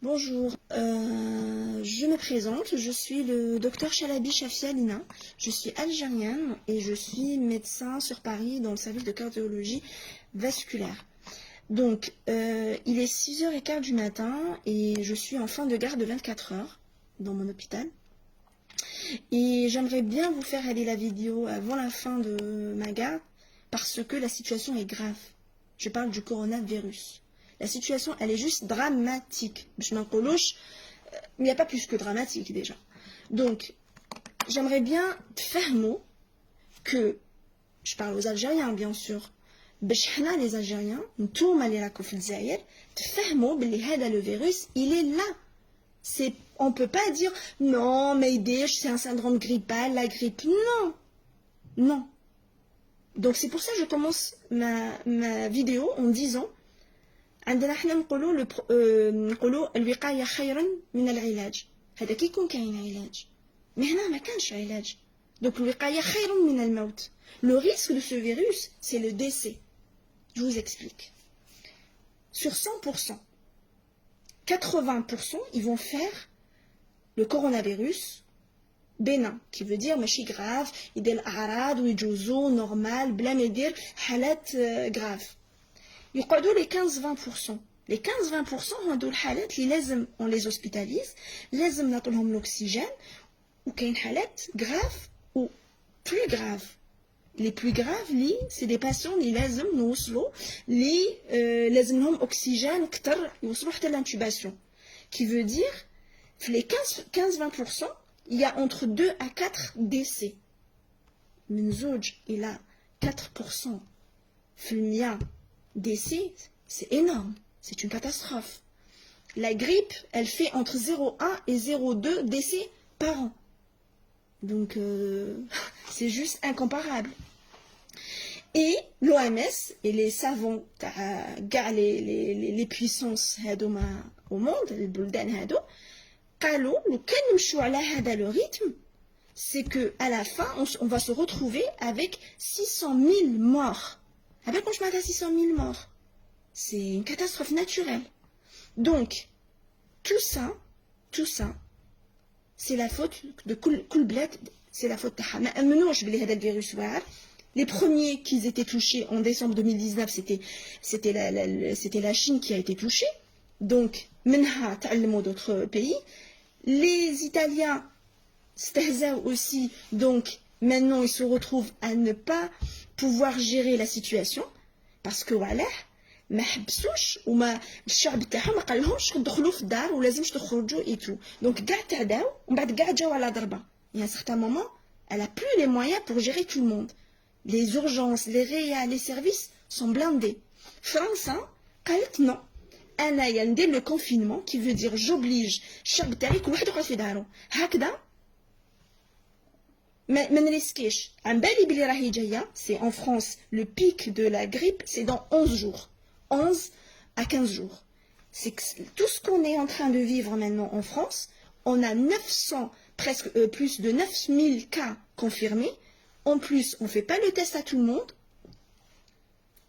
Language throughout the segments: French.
Bonjour, je me présente, je suis le docteur Chalabi Chafia Lina, je suis algérienne et je suis médecin sur Paris dans le service de cardiologie vasculaire. Donc, il est 6h15 du matin et je suis en fin de garde de 24 heures dans mon hôpital. Et j'aimerais bien vous faire aller la vidéo avant la fin de ma garde parce que la situation est grave. Je parle du coronavirus. La situation, elle est juste dramatique. Je m'en coloche, il n'y a pas plus que dramatique déjà. Donc, j'aimerais bien faire mot que, je parle aux Algériens bien sûr, بشحنا les Algériens, نتوما اللي راكو في الجزائر, تفهموا بلي هذا le virus, il est là. On ne peut pas dire non, mais c'est un syndrome grippal, la grippe. Non, non. Donc c'est pour ça que je commence ma vidéo en disant عندنا حنا نقولوا الوقاية خير من العلاج. هذا كي يكون كاين علاج. Mais هنا ما كانش علاج. Donc الوقاية خير من الموت. Le risque de ce virus, c'est le décès. Je vous explique. Sur 100%, 80%, ils vont faire le coronavirus bénin, qui veut dire ماشي grave, يدير الأعراض ويجوزو normal, بلا ما يدير حالات grave. يقعدوا les 15-20%. Les 15-20% هادو الحالات اللي لازم on les hospitalise, لازم نعطولهم l'oxygène, وكاين حالات grave ou plus grave. Les plus graves, c'est des patients qui لازم نوصلوا لازم لهم oxygène كتر يوصلوا حتى l'intubation. Qui veut dire les 15-20%, il y a entre 2 à 4 décès. من زوج إلى 4% في المية décès, c'est énorme, c'est une catastrophe. La grippe, elle fait entre 0,1 et 0,2 décès par an. Donc, c'est juste incomparable. Et l'OMS et les savants, les puissances au monde, les buldan hado, قالوا لو كان نمشوا على هذا le rythme, c'est que à la fin, on va se retrouver avec 600 000 morts. Avec on à 600 000 morts. C'est une catastrophe naturelle. Donc, tout ça, c'est la faute de كل بلاد, c'est la faute تاعها. ما امنوش بلي هذا الفيروس واعر. Les premiers qui étaient touchés en décembre 2019, c'était la Chine qui a été touchée. Donc, منها تعلموا d'autres pays. Les Italiens stahzaou aussi, donc maintenant ils se retrouvent à ne pas pouvoir gérer la situation parce que voilà, ما حبسوش وما الشعب تاعهم ما قالهمش تدخلوا في الدار ولازمش تخرجوا et tout. Donc كاع تعداو ومن بعد كاع جاو على ضربه. Et à un certain moment, elle a plus les moyens pour gérer tout le monde. Les urgences, les réa, les services sont blindés. France, قالت non. أنا يندير le confinement qui veut dire j'oblige الشعب تاعي كل واحد يقعد في دارو هكذا ما نريسكيش عن بالي بلي راهي جايه. C'est en France le pic de la grippe, c'est dans 11 jours, 11 à 15 jours. C'est tout ce qu'on est en train de vivre maintenant en France. On a 900, presque plus de 9000 cas confirmés. En plus, on ne fait pas le test à tout le monde.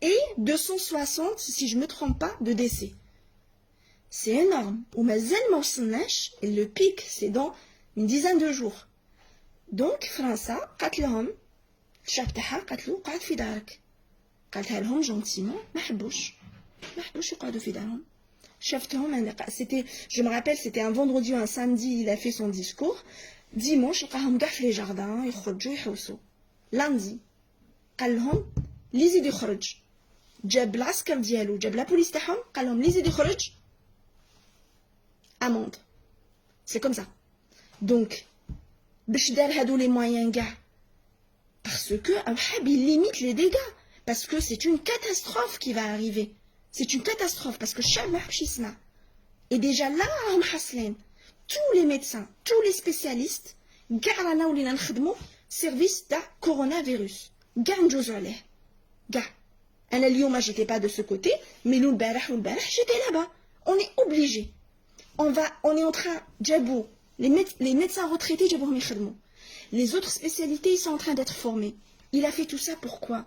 Et 260, si je ne me trompe pas, de décès. C'est énorme. Et le pic, c'est dans une dizaine de jours. Donc, France, قالت لهم الشعب تاعها قالت له قعد في دارك. قالتها لهم gentiment, ما حبوش يقعدوا في دارهم. شفتهم c'était, je me rappelle, c'était un vendredi ou un samedi, il a fait son discours. Dimanche, لقاهم كاع في les jardins, يخرجوا يحوسوا. Lundi, قال لهم اللي يزيد يخرج. جاب العسكر ديالو, جاب لا بوليس تاعهم, قال لهم اللي يزيد يخرج amende. C'est comme ça. Donc, باش دار هادو les moyens كاع parce que il limite les dégâts parce que c'est une catastrophe qui va arriver. C'est une catastrophe parce que الشعب ما حبش يسمع. Et déjà là راهم حاصلين tous les médecins, tous les spécialistes كاع رانا ولينا نخدموا service تاع coronavirus. كاع نجوزو عليه. كاع. أنا اليوم j'étais pas de ce côté, mais nous البارح والبارح j'étais là-bas. On est obligé. On est en train جابوا les médecins retraités جابوهم يخدموا. Les autres spécialités ils sont en train d'être formés. Il a fait tout ça pourquoi?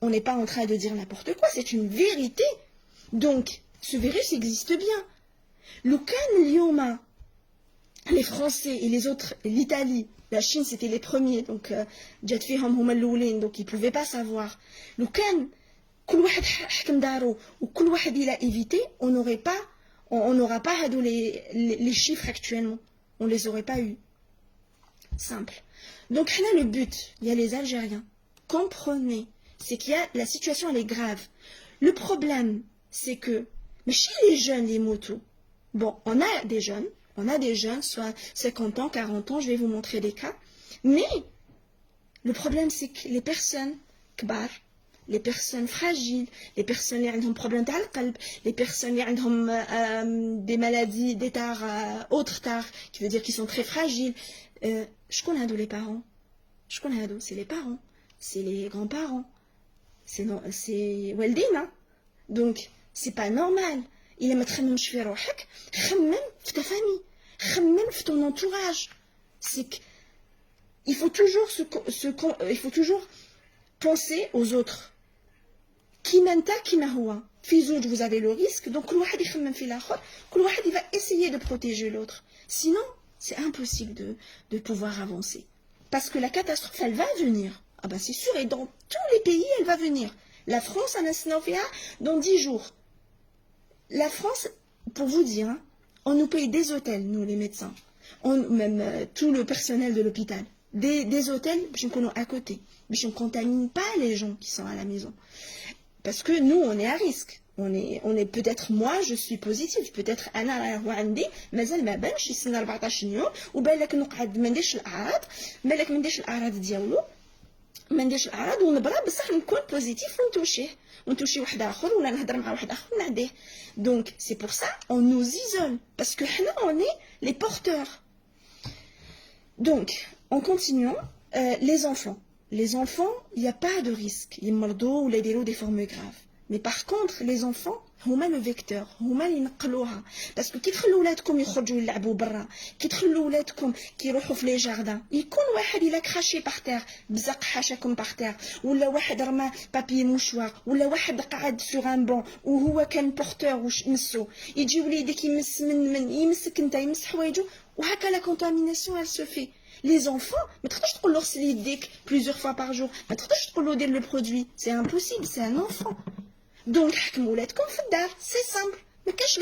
On n'est pas en train de dire n'importe quoi, c'est une vérité. Donc, ce virus existe bien. لو كان اليوم les Français et les autres, l'Italie, la Chine c'était les premiers, donc جات فيهم هما الأولين, donc ils pouvaient pas savoir. لو كان كل واحد حكم دارو وكل واحد il a évité, on n'aura pas les chiffres actuellement, on les aurait pas eu. Simple. Donc là le but, il y a les Algériens. Comprenez, c'est qu'il y a la situation elle est grave. Le problème, c'est que mais chez les jeunes les motos, bon, on a des jeunes, soit 50 ans, 40 ans, je vais vous montrer des cas. Mais le problème, c'est que les personnes kbar, les personnes fragiles, les personnes qui ont des problèmes de qalb, les personnes qui ont des maladies, des tares, autres tares, qui veut dire qu'ils sont très fragiles. Je connais les parents. C'est les parents. C'est les grands-parents. C'est Weldina. Donc, c'est pas normal. Il ما تخممش في روحك خمم في ta famille خمم في ton entourage c'est que il faut toujours penser aux autres كيما انت كيما هو في زوج vous avez le risque donc كل واحد يخمم في الاخر كل واحد il va essayer de protéger l'autre sinon c'est impossible de pouvoir avancer parce que la catastrophe elle va venir ah ben c'est sûr et dans tous les pays elle va venir la France a dans 10 jours. La France, pour vous dire, hein, on nous paye des hôtels, nous les médecins, même tout le personnel de l'hôpital, des hôtels, nous à côté, je ne contamine pas les gens qui sont à la maison. Parce que nous, on est à risque. On est peut-être, moi, je suis positive, peut-être, أنا هو عندي مازال ما بانش يسنى 14 يوم وبالك نقعد ما نديرش الأعراض بالك ما نديرش الأعراض ديالو ما نديرش الأعراض ونبرا بصح نكون بوزيتيف ونتوشي واحد اخر ولا نهضر مع واحد اخر ونعديه donc c'est pour ça on nous isole parce que حنا on est les porteurs donc en continuant les enfants il n'y a pas de risque يمرضوا ولا يديروا des formes graves mais par contre les enfants هما le vecteur هما اللي ينقلوها باسكو كي تخلوا ولادكم يخرجوا يلعبوا برا كي تخلوا ولادكم كيروحوا في لي جاردان يكون واحد الا كراشي بارتير بزق حاشاكم بارتير ولا واحد رمى بابي موشوار ولا واحد قعد سوغ ان بون وهو كان بورتور واش مسو يجي وليدك يمس من يمسك انت يمس حوايجو وهكا لا كونتاميناسيون elle se fait les enfants ما تقدرش تقول له غسل يديك plusieurs fois par jour ما تقدرش تقول له دير لو برودوي c'est impossible c'est un enfant donc حكموا ولادكم في الدار c'est simple ما كاش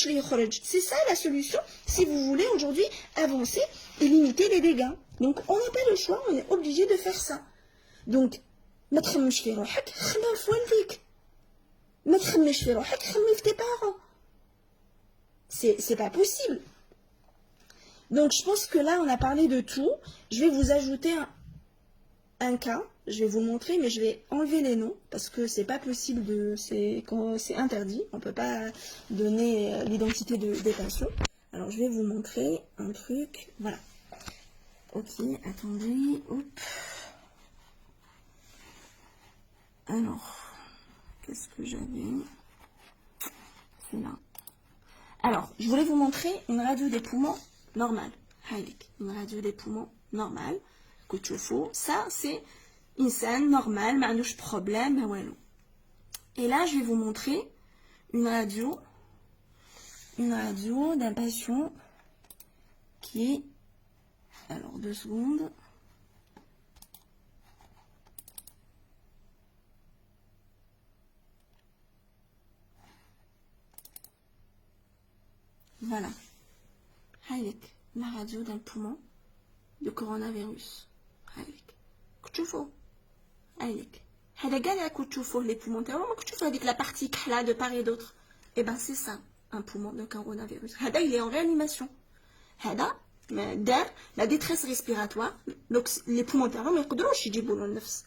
اللي يخرج c'est ça la solution si vous voulez aujourd'hui avancer et limiter les dégâts donc on n'a pas le choix on est obligé de faire ça donc ما تخممش في روحك خمم في والديك ما تخممش في روحك خمم في tes parents c'est pas possible donc je pense que là on a parlé de tout je vais vous ajouter un cas je vais vous montrer mais je vais enlever les noms parce que c'est pas possible c'est interdit on peut pas donner l'identité des patients alors je vais vous montrer un truc voilà ok attendez hop alors qu'est-ce que j'avais c'est là alors je voulais vous montrer une radio des poumons normale une radio des poumons normale que tu fais ça c'est إنسان normal, ما عندوش problème, ما والو. Et là, je vais vous montrer une radio d'un patient qui est, alors 2 secondes. Voilà. هايلك la radio d'un poumon de coronavirus. هايلك. كتشوفوا هايلك هذا كاع كنت تشوفوه لي بومون تاعو ما كنتش تشوفوا هذيك لا بارتي كحله de part et d'autre et ben c'est ça un poumon de coronavirus هذا il est en réanimation هذا دار la détresse respiratoire donc les poumons تاعو ما يقدروش يجيبوا له النفس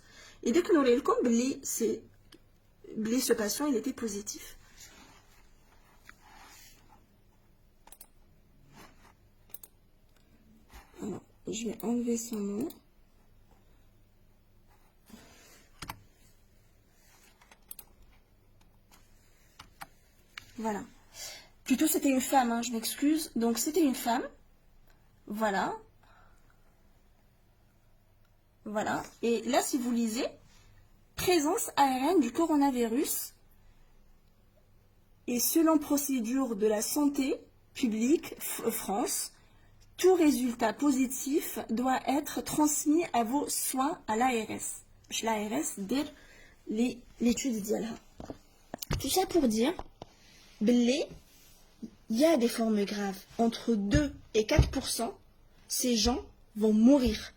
et dès que نوري لكم بلي ce patient il était positif alors je vais enlever son nom. Voilà. Plutôt c'était une femme, hein, je m'excuse. Donc c'était une femme. Voilà. Voilà. Et là, si vous lisez, présence aérienne du coronavirus Et selon procédure de la santé publique France, tout résultat positif doit être transmis à vos soins à l'ARS. L'ARS dire l'étude ديالها. Tout ça pour dire, il y a des formes graves. Entre 2 et 4%, ces gens vont mourir.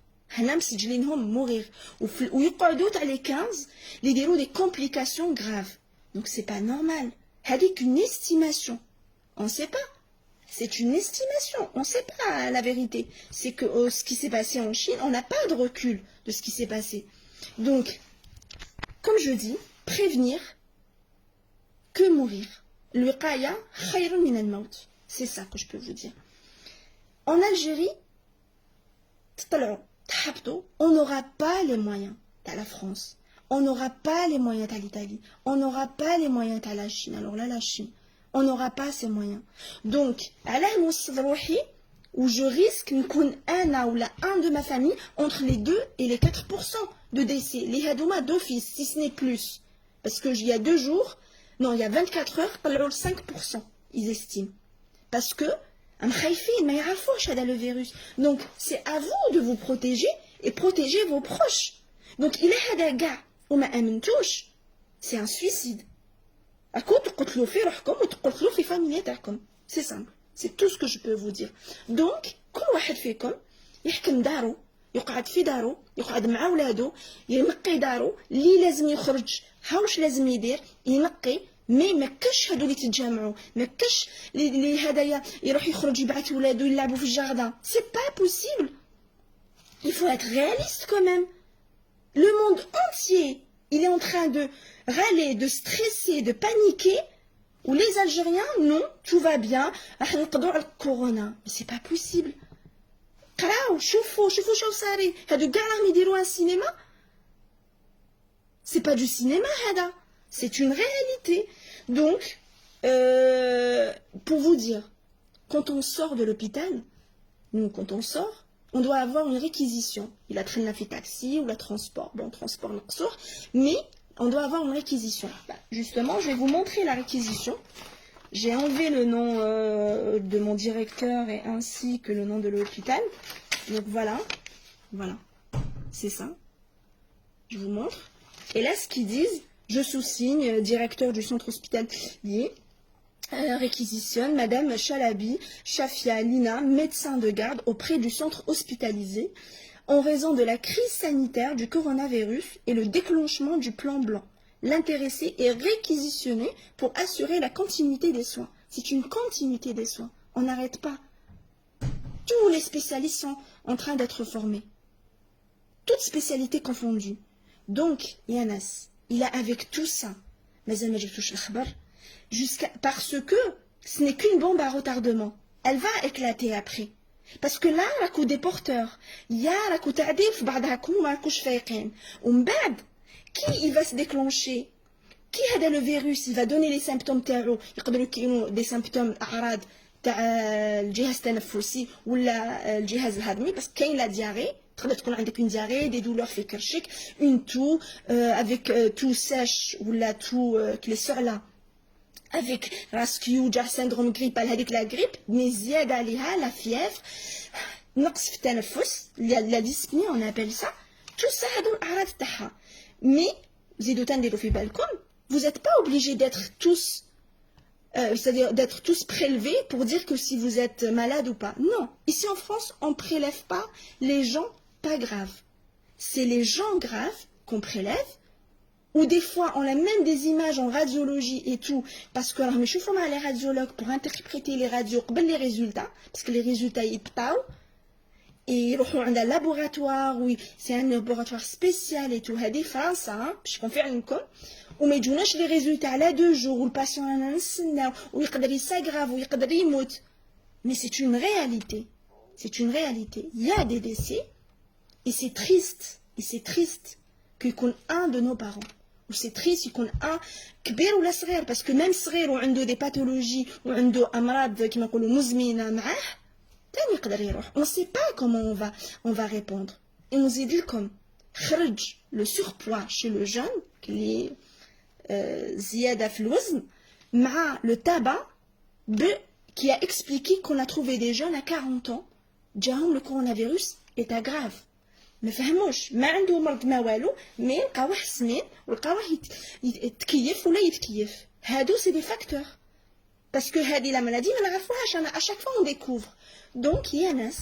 mourir. Ou les 15, les dérouts des complications graves. Donc c'est pas normal. C'est qu'une estimation. On ne sait pas. C'est une estimation. On ne sait pas la vérité. C'est que ce qui s'est passé en Chine, on n'a pas de recul de ce qui s'est passé. Donc, comme je dis, prévenir que mourir. الوقاية خير من الموت. C'est ça que je peux vous dire. En Algérie, on n'aura pas les moyens de la France. On n'aura pas les moyens de l'Italie. On n'aura pas les moyens de la Chine. Alors là, la Chine, on n'aura pas ces moyens. Donc, où je risque un de ma famille entre les 2 et les 4% de décès. Les hadouma d'office, si ce n'est plus. Parce que il y a 2 jours, non, il y a 24 heures, 5%, ils estiment. Parce que, le virus. Donc, c'est à vous de vous protéger et protéger vos proches. Donc, il est un gars, c'est un suicide. C'est simple. C'est tout ce que je peux vous dire. Donc, كل واحد فيكم يحكم دارو يقعد في دارو يقعد مع ولادو ينقي دارو اللي لازم يخرج هاوش لازم يدير ينقي ما كاش هادو اللي تتجمعوا ما كاش اللي هدايا يروح يخرج يبعث ولادو يلعبوا في الجاردان سي با بوسيبل il faut être réaliste quand même le monde entier il est en train de râler de stresser de paniquer ou les Algériens non tout va bien نقضوا على الكورونا mais c'est pas possible قراو شوفوا شو صاري هادو كاع راهم يديروا un cinéma c'est pas du cinéma هذا c'est une réalité. Donc, pour vous dire, quand on sort de l'hôpital, nous, quand on sort, on doit avoir une réquisition. Il a traîné la fait taxi ou la transport. Bon, transport, mais on doit avoir une réquisition. Justement, je vais vous montrer la réquisition. J'ai enlevé le nom de mon directeur et ainsi que le nom de l'hôpital. Donc voilà, c'est ça. Je vous montre. Et là, ce qu'ils disent, je sous-signe, directeur du centre hospitalier, réquisitionne Madame Chalabi Chafia Lina, médecin de garde auprès du centre hospitalisé, en raison de la crise sanitaire du coronavirus et le déclenchement du plan blanc. L'intéressé est réquisitionné pour assurer la continuité des soins. C'est une continuité des soins. On n'arrête pas. Tous les spécialistes sont en train d'être formés. Toutes spécialités confondues. Donc, Yanas, il a avec tout ça, parce que ce n'est qu'une bombe à retardement. Elle va éclater après. Parce que là, la coup des porteurs, il y a la coup ta'dif, qui il va se déclencher? Qui a le virus? Il va donner les symptômes des symptômes arad, le jihaz tanaffusi ou le jihaz hadmi, parce qu'il y a la diarrhée. تقدر تكون عندك une diarrhée, des douleurs في كرشك, une toux, avec toux sèche ou la toux qui est sur là, avec rasque جا syndrome grippal هذيك la grippe, mais زيادة عليها la fièvre, نقص في التنفس, la dyspnée on appelle ça, tout ça هادو الأعراض تاعها. Mais زيدو تنديرو في بالكم, vous n'êtes pas obligés d'être tous c'est-à-dire d'être tous prélevés pour dire que si vous êtes malade ou pas. Non, ici en France, on ne prélève pas les gens pas graves. C'est les gens graves qu'on prélève, ou des fois on a même des images en radiologie et tout, parce que alors, je forme les radiologues pour interpréter les radios, les résultats, parce que les résultats ils ptao, et ils vont dans un laboratoire, oui, c'est un laboratoire spécial et tout, هذه فرنسا, je confirme une com. وما يجوناش لي ريزولتا على 2 جور والباسيون رانا نستناو ويقدر يساغراف ويقدر يموت. Mais c'est une réalité. C'est une réalité. Il y a des décès et c'est triste. Et c'est triste qu'il un de nos parents. Ou c'est triste qu'il un كبير ولا صغير, parce que même صغير وعنده des pathologies وعنده أمراض كما نقولوا مزمنة معاه تاني يقدر يروح. On ne sait pas comment on va répondre. Et on s'est dit comme خرج le surpoids chez le jeune qui est زيادة في الوزن, le tabac qui a expliqué qu'on a trouvé des jeunes à 40 ans, le coronavirus est grave. ما فهموش ما عنده مرض ما والو مي لقاوه حسنين ولقاوه يتكيف ولا يتكيف هادو سي دي فاكتور باسكو هذه لا مالادي ما نعرفوهاش انا اشاك فوا اون ديكوفر دونك يا ناس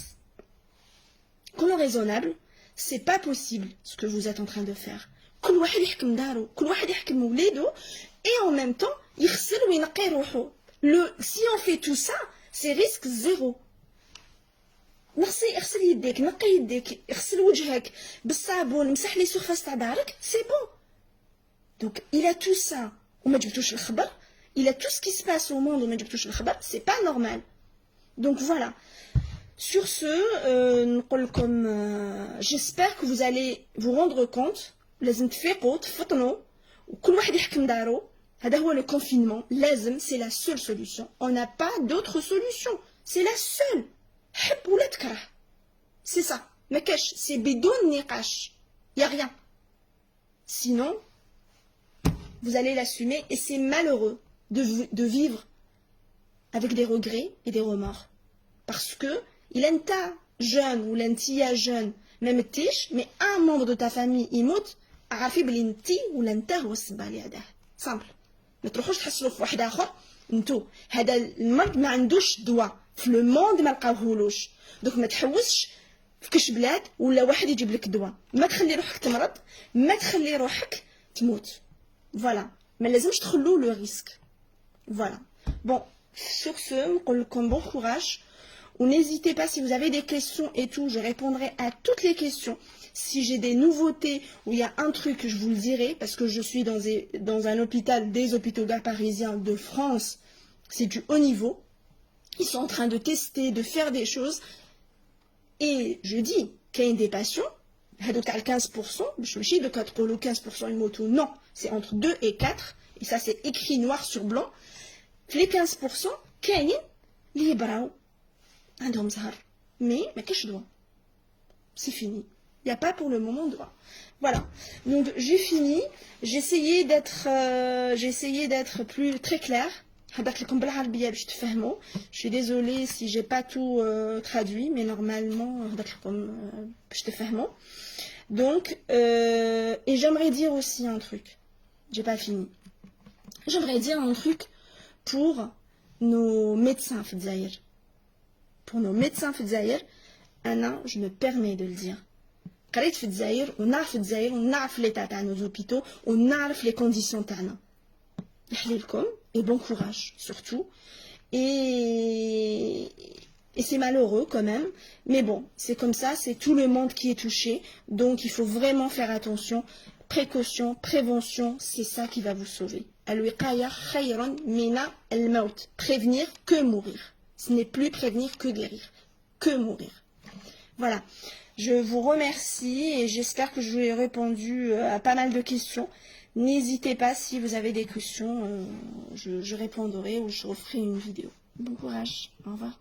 كونوا ريزونابل سي با بوسيبل ce que vous êtes en train de faire كل واحد يحكم دارو كل واحد يحكم وليدو et en même temps يغسل وينقي روحو si on fait tout ça c'est risque zéro اغسل يديك نقي يديك اغسل وجهك بالصابون مسح لي سورفاس تاع دارك سي بون دونك الى تو سا وما جبتوش الخبر الى تو سكي سباس او موند وما جبتوش الخبر سي با نورمال دونك فوالا sur ce نقول لكم j'espère que vous allez vous rendre compte لازم تفيقوا تفطنوا وكل واحد يحكم دارو هذا هو le confinement لازم c'est la seule solution on n'a pas d'autre solution c'est la seule حب ولا تكره c'est ça ما كاش c'est بدون نقاش y a rien sinon vous allez l'assumer et c'est malheureux de vivre avec des regrets et des remords parce que il est jeune ou l'entia jeune même tiche mais un membre de ta famille يموت عارفي بلي انتي ولا انت هو السبب على هذا simple ما تروحوش تحصلوا في واحد اخر انتو هذا المرض ما عندوش دواء في لو موند ما لقاوهولوش دوك ما تحوسش في كش بلاد ولا واحد يجيب لك دواء ما تخلي روحك تمرض ما تخلي روحك تموت فوالا ما لازمش تخلو لو ريسك فوالا bon sur ce نقول لكم bon courage ou n'hésitez pas si vous avez des questions et tout je répondrai à toutes les questions si j'ai des nouveautés ou il y a un truc je vous le dirai parce que je suis dans un hôpital des hôpitaux parisiens de France c'est du haut niveau. Ils sont en train de tester, de faire des choses. Et je dis qu'il y a des patients, à 15%, je me chie de 15% une moto. Non, c'est entre 2 et 4. Et ça, c'est écrit noir sur blanc. Les 15%, qu'il y a les bras, un dôme zahar. Mais qu'est-ce que je dois? C'est fini. Il n'y a pas pour le moment de droit. Voilà. Donc, j'ai fini. J'ai essayé d'être plus très claire. Je suis désolée si j'ai pas tout traduit, mais normalement, donc, et j'aimerais dire aussi un truc. J'ai pas fini. J'aimerais dire un truc pour nos médecins Fedzaïr. Pour nos médecins Fedzaïr, je me permets de le dire. قريت في الجزائر ونعرف في الجزائر ونعرف l'état تاع nos hôpitaux ونعرف les conditions تاعنا. يحليلكم et bon courage surtout et c'est malheureux quand même mais bon c'est comme ça c'est tout le monde qui est touché donc il faut vraiment faire attention précaution prévention c'est ça qui va vous sauver الوقاية خير من الموت prévenir que mourir ce n'est plus prévenir que guérir que mourir voilà je vous remercie et j'espère que je vous ai répondu à pas mal de questions. N'hésitez pas si vous avez des questions, je répondrai ou je referai une vidéo. Bon courage, au revoir.